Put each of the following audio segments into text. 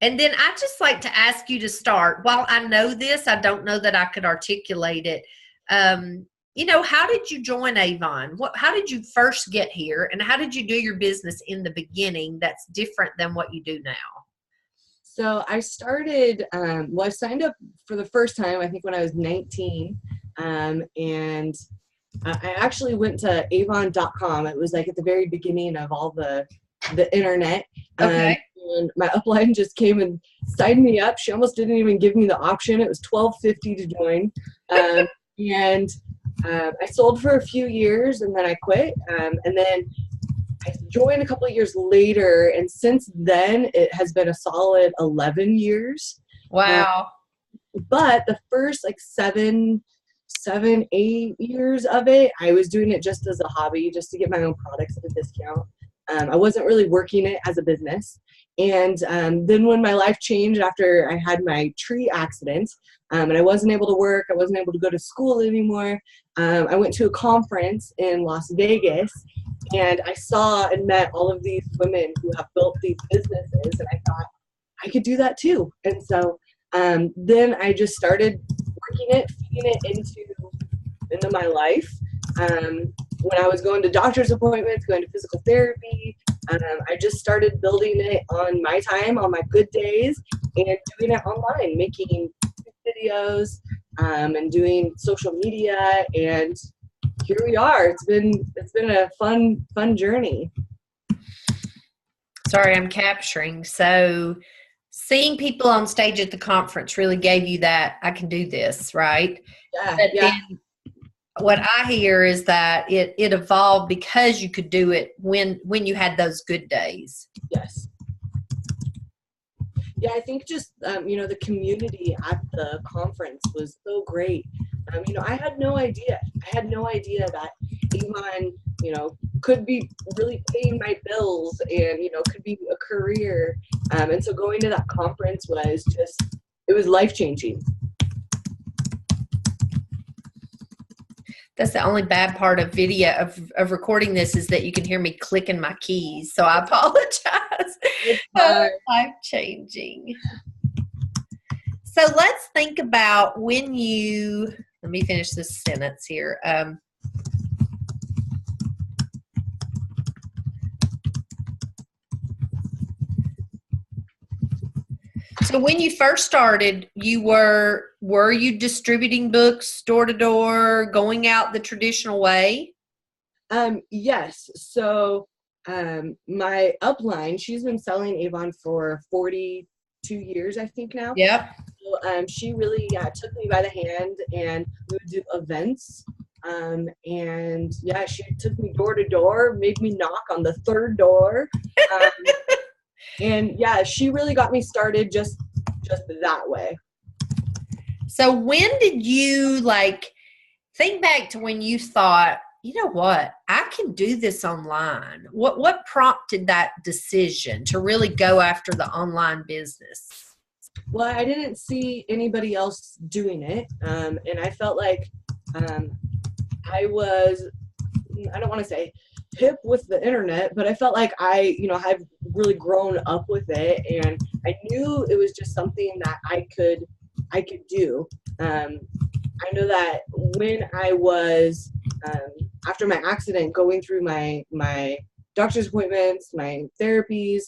And then I just like to ask you to start. While I know this, I don't know that I could articulate it. How did you join Avon? How did you first get here, and how did you do your business in the beginning that's different than what you do now? So I started, I signed up for the first time, I think when I was 19, and I actually went to avon.com. It was like at the very beginning of all the internet. Okay. And my upline just came and signed me up. She almost didn't even give me the option. It was $12.50 to join. And I sold for a few years, and then I quit. And then I joined a couple of years later, and since then it has been a solid 11 years. Wow. But the first like 7, 8 years of it, I was doing it just as a hobby, just to get my own products at a discount. I wasn't really working it as a business. And then when my life changed after I had my tree accident, and I wasn't able to work, I wasn't able to go to school anymore, I went to a conference in Las Vegas, and I saw and met all of these women who have built these businesses, and I thought I could do that too. And so then I just started working it, feeding it into my life. When I was going to doctor's appointments, going to physical therapy, I just started building it on my time, on my good days, and doing it online, making videos, and doing social media, and here we are. It's been a fun journey. Sorry, I'm capturing. So seeing people on stage at the conference really gave you that I can do this, right? Yeah. But then what I hear is that it evolved because you could do it when you had those good days. Yes. Yeah, I think just, the community at the conference was so great. I had no idea. That Avon, could be really paying my bills and, could be a career. And so going to that conference it was life-changing. That's the only bad part of video of recording this is that you can hear me clicking my keys. So I apologize. Life-changing. So let's think about let me finish this sentence here. So when you first started, were you distributing books door to door, going out the traditional way? Yes. So my upline, she's been selling Avon for 42 years, I think now. Yep. So she really took me by the hand, and we would do events. And she took me door to door, made me knock on the third door. And she really got me started just that way. So when did you think back to when you thought, you know what, I can do this online? What prompted that decision to really go after the online business? Well, I didn't see anybody else doing it. And I felt like I was, I don't want to say hip with the internet, but I felt like I've really grown up with it, and I knew it was just something that I could do. I know that when I was after my accident, going through my doctor's appointments, my therapies,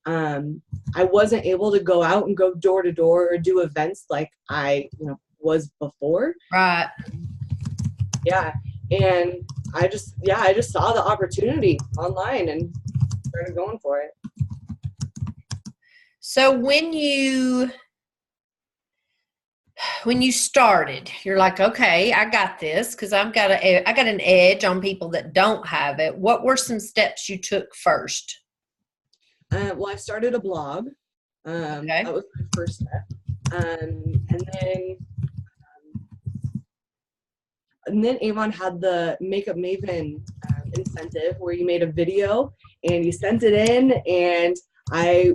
I wasn't able to go out and go door to door or do events like I was before. Right. Yeah. And I just saw the opportunity online and started going for it. So when you started, you're like, okay, I got this because I got an edge on people that don't have it. What were some steps you took first? Well, I started a blog. Okay. That was my first step. And then Avon had the Makeup Maven incentive where you made a video and you sent it in, and I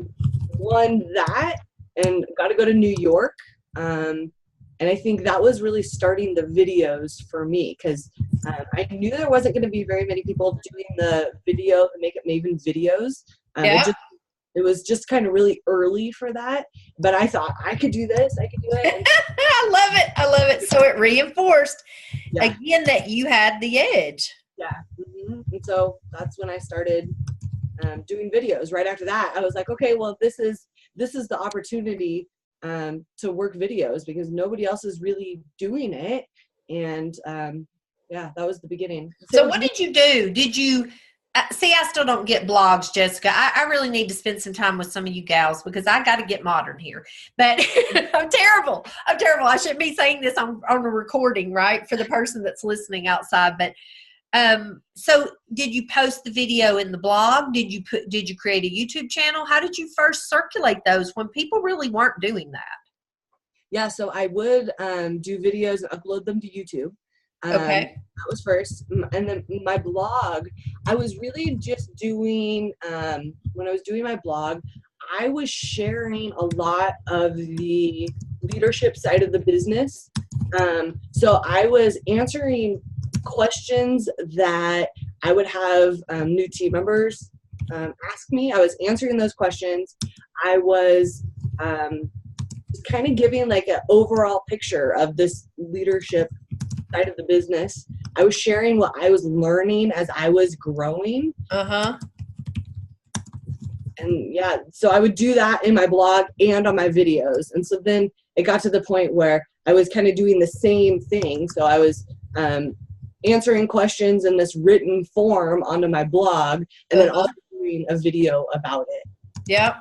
won that and got to go to New York. And I think that was really starting the videos for me, because I knew there wasn't going to be very many people doing the Makeup Maven videos. Yeah. It was just kind of really early for that, but I thought I could do this. I could do it. I love it. I love it. So it reinforced again that you had the edge. Yeah. Mm-hmm. And so that's when I started doing videos. Right after that, I was like, okay, well, this is the opportunity to work videos because nobody else is really doing it. And yeah, that was the beginning. So what did you do? Did you see? I still don't get blogs, Jessica. I really need to spend some time with some of you gals because I got to get modern here. But I'm terrible. I shouldn't be saying this on a recording, right? For the person that's listening outside. But so did you post the video in the blog? Did you create a YouTube channel? How did you first circulate those when people really weren't doing that? Yeah, so I would do videos and upload them to YouTube. Okay. That was first. And then my blog, I was really just doing, when I was doing my blog, I was sharing a lot of the leadership side of the business. So I was answering questions that I would have new team members ask me. I was answering those questions. I was kind of giving like an overall picture of this leadership side of the business. I was sharing what I was learning as I was growing. And yeah, so I would do that in my blog and on my videos. And so then it got to the point where I was kind of doing the same thing. So I was answering questions in this written form onto my blog and then also doing a video about it. Yep.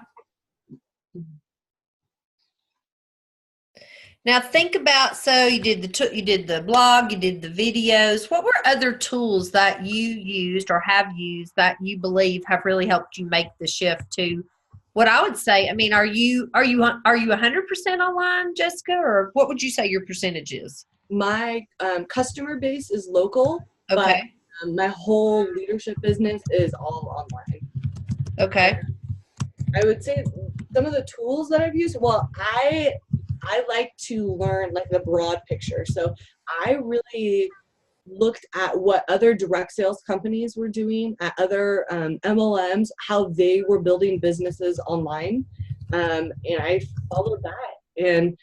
Now think about, so you did the blog, you did the videos. What were other tools that you used or have used that you believe have really helped you make the shift to what I would say? I mean, are you 100% online, Jessica, or what would you say your percentage is? My customer base is local, okay, but my whole leadership business is all online. Okay. I would say some of the tools that I've used, well, I like to learn like the broad picture. So I really looked at what other direct sales companies were doing, at other MLMs, how they were building businesses online. And I followed that. And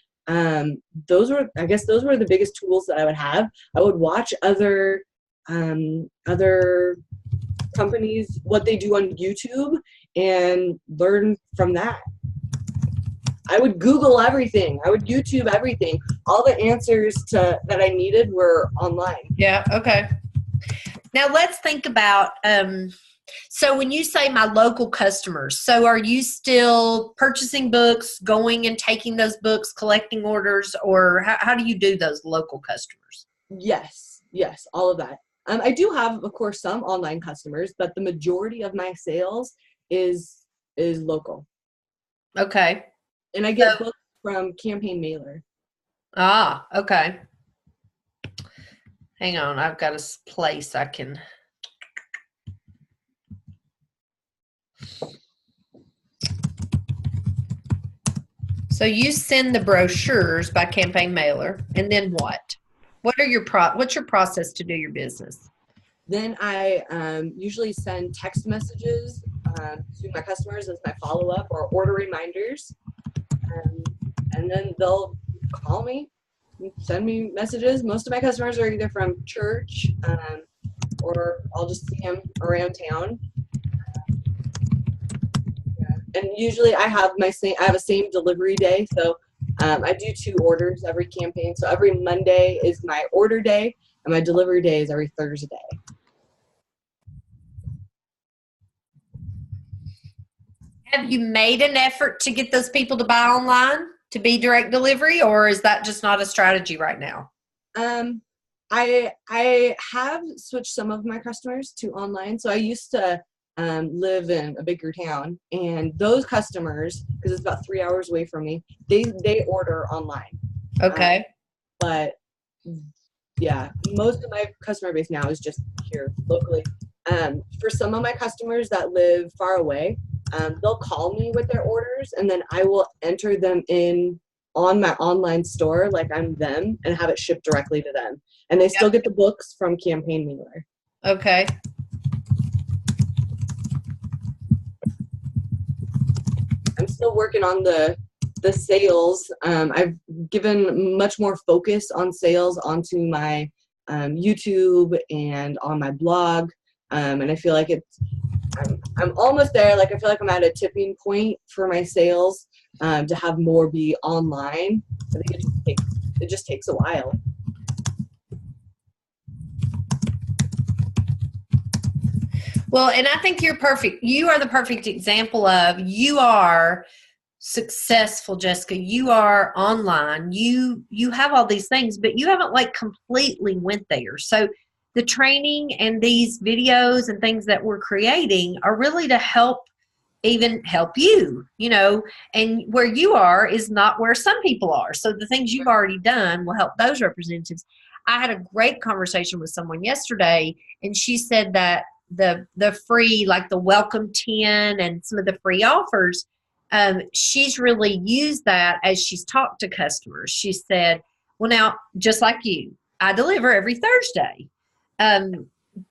those were the biggest tools that I would have. I would watch other companies, what they do on YouTube, and learn from that. I would Google everything. I would YouTube everything. All the answers that I needed were online. Yeah. Okay. Now let's think about, so when you say my local customers, so are you still purchasing books, going and taking those books, collecting orders, or how do you do those local customers? Yes, all of that. I do have, of course, some online customers, but the majority of my sales is local. Okay. And I get books from Campaign Mailer. Ah, okay. Hang on, I've got a place I can. So you send the brochures by Campaign Mailer, and then what? What's your process to do your business? Then I usually send text messages to my customers as my follow-up or order reminders. And then they'll call me, send me messages. Most of my customers are either from church or I'll just see them around town. And usually I have a same delivery day. So I do 2 orders every campaign. So every Monday is my order day and my delivery day is every Thursday. Have you made an effort to get those people to buy online, to be direct delivery, or is that just not a strategy right now? I have switched some of my customers to online. So I used to live in a bigger town, and those customers, because it's about 3 hours away from me, they order online. Okay. But yeah, most of my customer base now is just here locally. For some of my customers that live far away, they'll call me with their orders, and then I will enter them in on my online store like I'm them and have it shipped directly to them. And they still get the books from Campaign Mailer. Okay. I'm still working on the sales. I've given much more focus on sales onto my YouTube and on my blog, and I feel like I'm almost there. Like I feel like I'm at a tipping point for my sales to have more be online. I think it just takes a while. Well, and I think you're perfect. You are the perfect example of, you are successful, Jessica. You are online. You have all these things, but you haven't like completely went there. So the training and these videos and things that we're creating are really to help you, you know, and where you are is not where some people are. So the things you've already done will help those representatives. I had a great conversation with someone yesterday, and she said that the free, like the welcome 10 and some of the free offers, she's really used that as she's talked to customers. She said, well, now, just like you, I deliver every Thursday.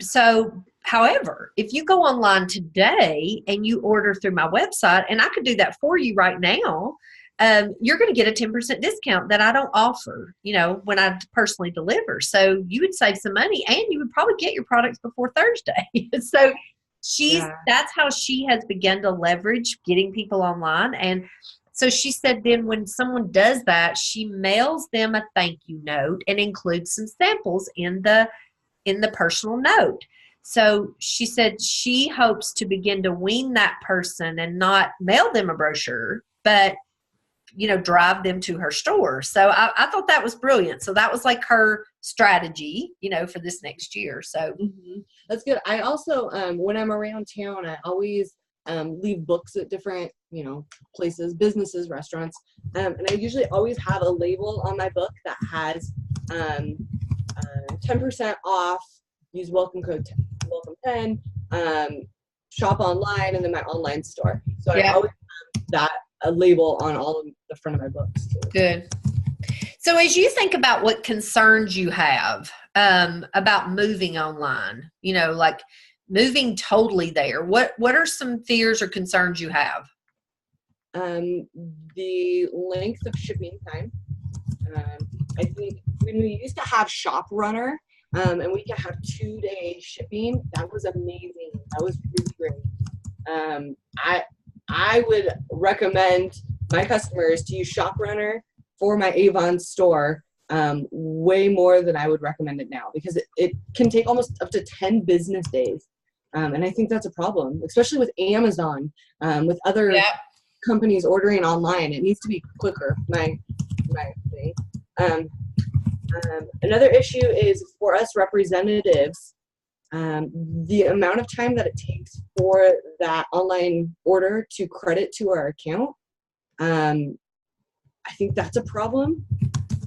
So, however, if you go online today and you order through my website, and I could do that for you right now, you're going to get a 10% discount that I don't offer, you know, when I personally deliver. So you would save some money, and you would probably get your products before Thursday. So that's how she has begun to leverage getting people online. And so she said then when someone does that, she mails them a thank you note and includes some samples in the personal note. So she said she hopes to begin to wean that person and not mail them a brochure, but, you know, drive them to her store. So I thought that was brilliant. So that was like her strategy, you know, for this next year. So that's good. I also, when I'm around town, I always leave books at different, you know, places, businesses, restaurants. And I usually always have a label on my book that has 10% off, use welcome code welcome 10, shop online, and then my online store. So I always have that a label on all of the front of my books too. Good. So as you think about what concerns you have about moving online, you know, like moving totally there, what are some fears or concerns you have? The length of shipping time. I think when we used to have Shop Runner, and we could have 2-day shipping, that was amazing. That was really great. I would recommend my customers to use Shop Runner for my Avon store way more than I would recommend it now, because it can take almost up to 10 business days. And I think that's a problem, especially with Amazon, with other companies ordering online. It needs to be quicker, my thing. Another issue is for us representatives, the amount of time that it takes for that online order to credit to our account. I think that's a problem.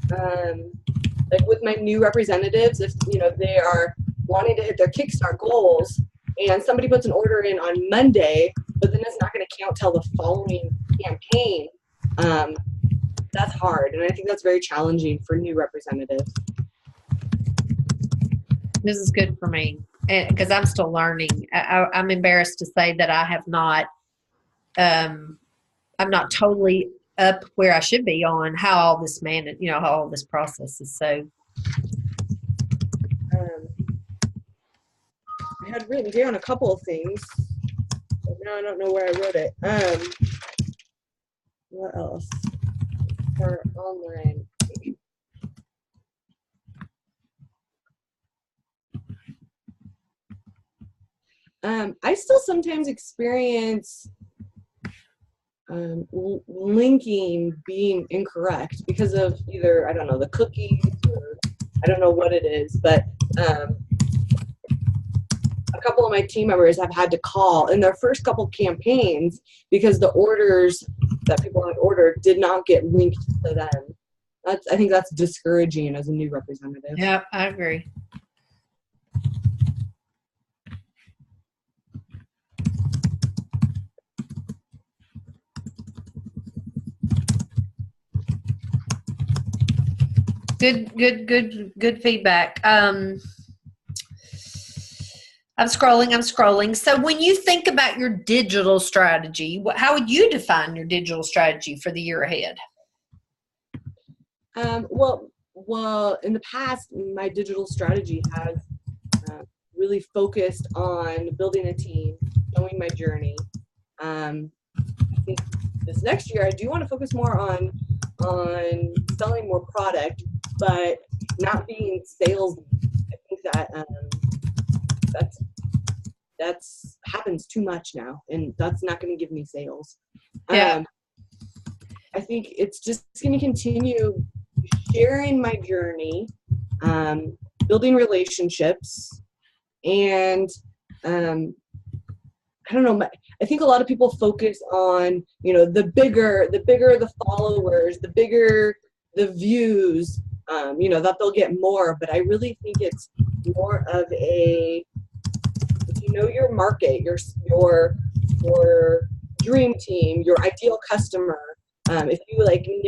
Like with my new representatives, if you know they are wanting to hit their Kickstart goals, and somebody puts an order in on Monday, but then it's not going to count till the following campaign. That's hard, and I think that's very challenging for new representatives. This is good for me, because I'm still learning. I'm embarrassed to say that I have not. I'm not totally up where I should be on how all this how all this process is. So, I had written down a couple of things, but now I don't know where I wrote it. What else? For online. I still sometimes experience linking being incorrect because of either, I don't know, the cookies, or I don't know what it is, but a couple of my team members have had to call in their first couple campaigns because the orders that people had ordered did not get linked to them. I think that's discouraging as a new representative. Yeah, I agree. Good feedback. I'm scrolling. So when you think about your digital strategy, how would you define your digital strategy for the year ahead? Well, in the past, my digital strategy has really focused on building a team, showing my journey. I think this next year, I do want to focus more on selling more product, but not being sales. I think that's happens too much now, and that's not going to give me sales. Yeah. I think it's just going to continue sharing my journey, building relationships, and I don't know. I think a lot of people focus on, the bigger the followers, the bigger the views, that they'll get more. But I really think it's more of if you know your market, your dream team, your ideal customer. If you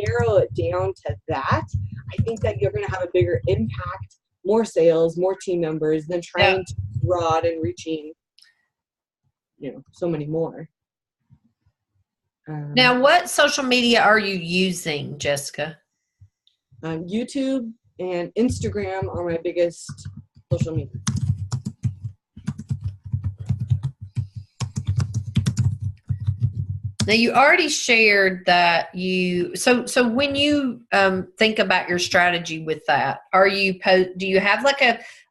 narrow it down to that, I think that you're going to have a bigger impact, more sales, more team members than trying to broad and reaching, so many more. Now, what social media are you using, Jessica? YouTube and Instagram are my biggest social media. Now, you already shared that so when you think about your strategy with that, do you have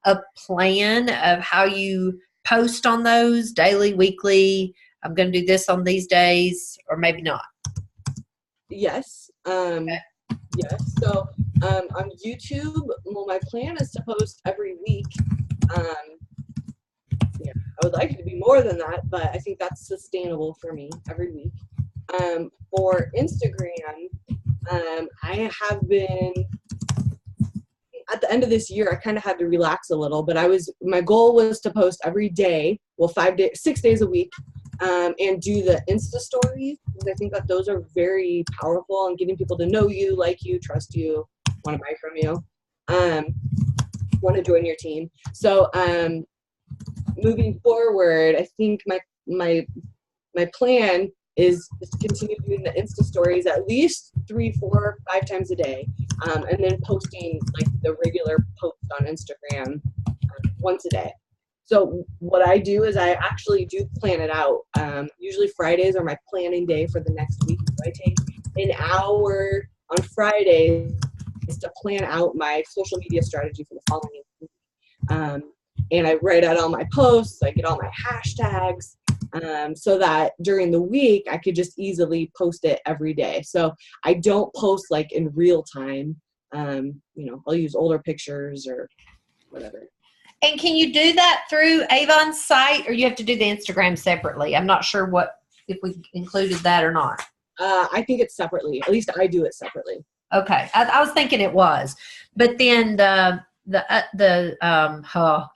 a plan of how you post on those daily, weekly? I'm going to do this on these days, or maybe not. Yes. Okay. Yes. So on YouTube, my plan is to post every week. I would like it to be more than that, but I think that's sustainable for me every week. For Instagram, I have been, at the end of this year, I kind of had to relax a little, but my goal was to post every day, 6 days a week, and do the Insta stories, because I think that those are very powerful in getting people to know you, like you, trust you, want to buy from you, want to join your team. So, moving forward, I think my plan is to continue doing the Insta stories at least 3, 4, 5 times a day, and then posting the regular post on Instagram once a day. So what I do is I actually do plan it out. Usually Fridays are my planning day for the next week. So I take an hour on Fridays to plan out my social media strategy for the following week. And I write out all my posts, I get all my hashtags, so that during the week I could just easily post it every day. So I don't post in real time. I'll use older pictures or whatever. And can you do that through Avon's site, or you have to do the Instagram separately? I'm not sure if we included that or not. I think it's separately. At least I do it separately. Okay, I was thinking it was, but then I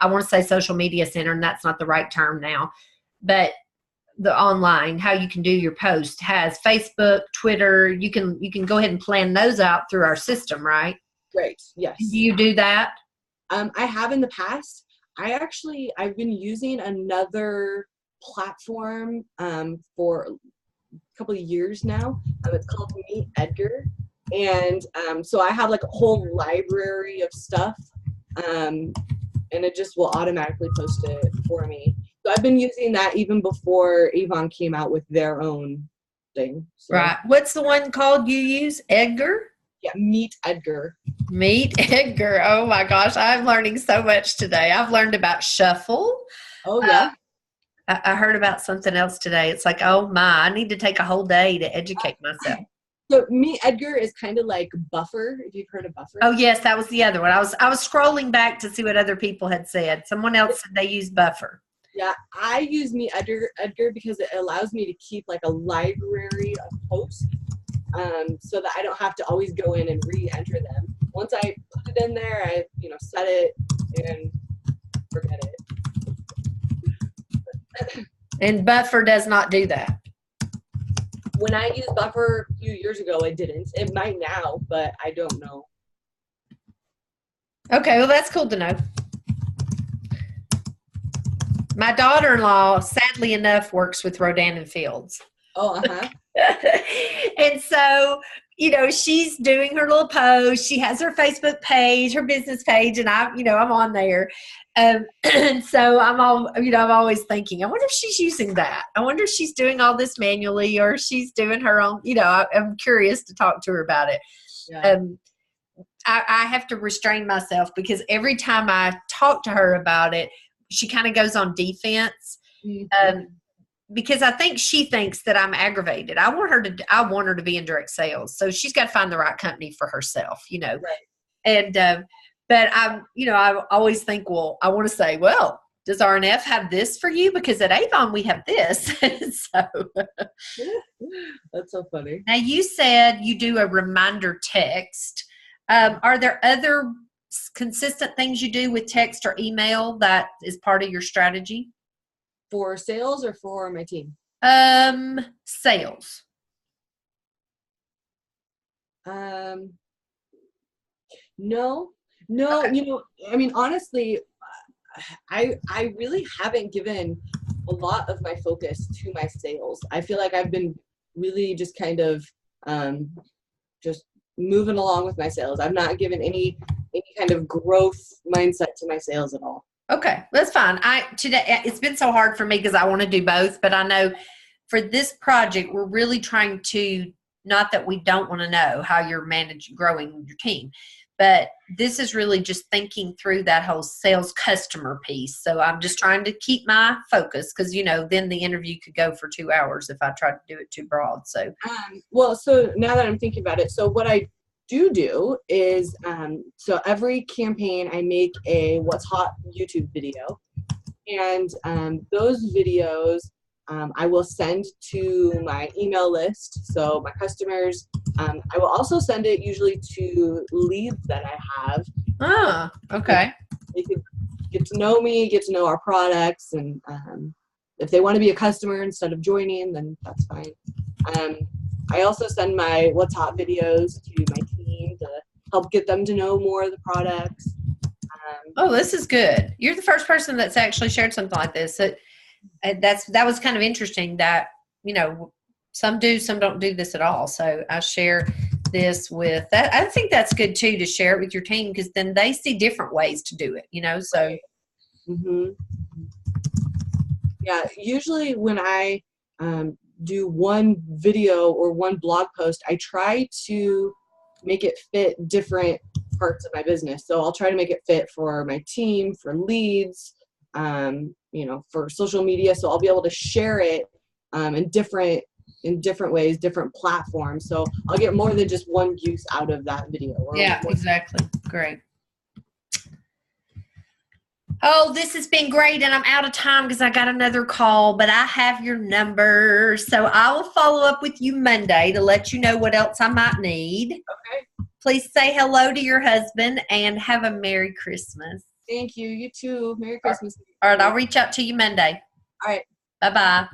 want to say social media center, and that's not the right term now, but the online, how you can do your post, has Facebook, Twitter. You can go ahead and plan those out through our system, right? Right. Yes. Do you do that? I have in the past. I've been using another platform for a couple of years now. It's called Meet Edgar, and so I have a whole library of stuff, and it just will automatically post it for me. So I've been using that even before Avon came out with their own thing. So. Right. What's the one called you use? Edgar? Yeah, Meet Edgar. Meet Edgar. Oh my gosh, I'm learning so much today. I've learned about Shuffle. Oh yeah. I heard about something else today. It's oh my, I need to take a whole day to educate myself. So Meet Edgar is kind of like Buffer, if you've heard of Buffer. Oh yes, that was the other one. I was scrolling back to see what other people had said. Someone else said they use Buffer. Yeah, I use Meet Edgar because it allows me to keep a library of posts, so that I don't have to always go in and re-enter them. Once I put it in there, I set it and forget it. And Buffer does not do that. When I used Buffer a few years ago, it didn't. It might now, but I don't know. Okay, well that's cool to know. My daughter-in-law, sadly enough, works with Rodan and Fields. Oh, uh-huh. And so, you know, she's doing her little post. She has her Facebook page, her business page, and I'm on there. And so I'm always thinking, I wonder if she's using that. I wonder if she's doing all this manually or she's doing her own, I'm curious to talk to her about it. Yeah. I have to restrain myself because every time I talk to her about it, she kind of goes on defense. Mm-hmm. Because I think she thinks that I'm aggravated. I want her to be in direct sales. So she's got to find the right company for herself, Right. And, but I always think, well, I want to say, well, does RNF have this for you? Because at Avon, we have this. So that's so funny. Now you said you do a reminder text. Are there other consistent things you do with text or email that is part of your strategy? For sales or for my team? Sales. No, Okay. I mean, honestly, I really haven't given a lot of my focus to my sales. I feel like I've been really just kind of just moving along with my sales. I've not given any kind of growth mindset to my sales at all. Okay, that's fine. Today it's been so hard for me because I want to do both, but I know for this project we're really trying to, not that we don't want to know how you're growing your team, but this is really just thinking through that whole sales customer piece. So I'm just trying to keep my focus because then the interview could go for 2 hours if I tried to do it too broad. So well, so now that I'm thinking about it, so what I do is so every campaign I make a what's hot YouTube video, and those videos I will send to my email list, so my customers. I will also send it usually to leads that I have. Okay. They could get to know me, get to know our products, and if they want to be a customer instead of joining, then that's fine. I also send my what's hot videos to my team to help get them to know more of the products. This is good. You're the first person that's actually shared something like this. That was kind of interesting that, some do, some don't do this at all. So I share this with that. I think that's good too, to share it with your team, because then they see different ways to do it, so. Mm-hmm. Yeah. Usually when I, do one video or one blog post, I try to make it fit different parts of my business. So I'll try to make it fit for my team, for leads, for social media. So I'll be able to share it in different ways, different platforms. So I'll get more than just one use out of that video. Yeah, exactly. Great. Oh, this has been great, and I'm out of time because I got another call, but I have your number, so I will follow up with you Monday to let you know what else I might need. Okay. Please say hello to your husband and have a Merry Christmas. Thank you. You too. Merry Christmas. All right, I'll reach out to you Monday. All right. Bye-bye.